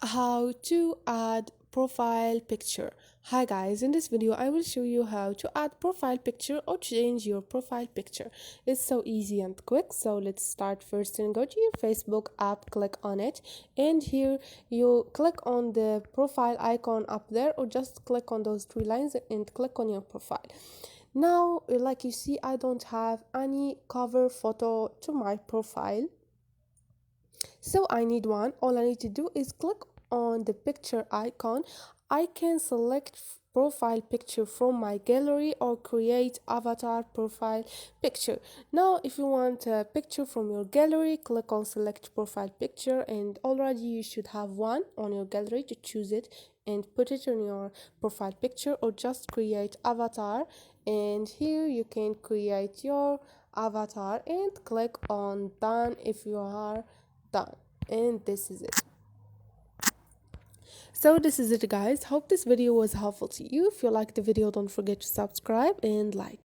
How to add profile picture. Hi guys, in this video I will show you how to add profile picture or change your profile picture. It's so easy and quick. So let's start first and go to your Facebook app, click on it, and here you click on the profile icon up there, or just click on those three lines and click on your profile. Now like you see, I don't have any cover photo to my profile, so I need one. All I need to do is click on the picture icon. I can select profile picture from my gallery or create avatar profile picture. Now if you want a picture from your gallery, click on select profile picture, and already you should have one on your gallery. To choose it and put it on your profile picture, or just create avatar, and here you can create your avatar and click on done if you are done. And this is it. So this is it guys. Hope this video was helpful to you. If you like the video, don't forget to subscribe and like.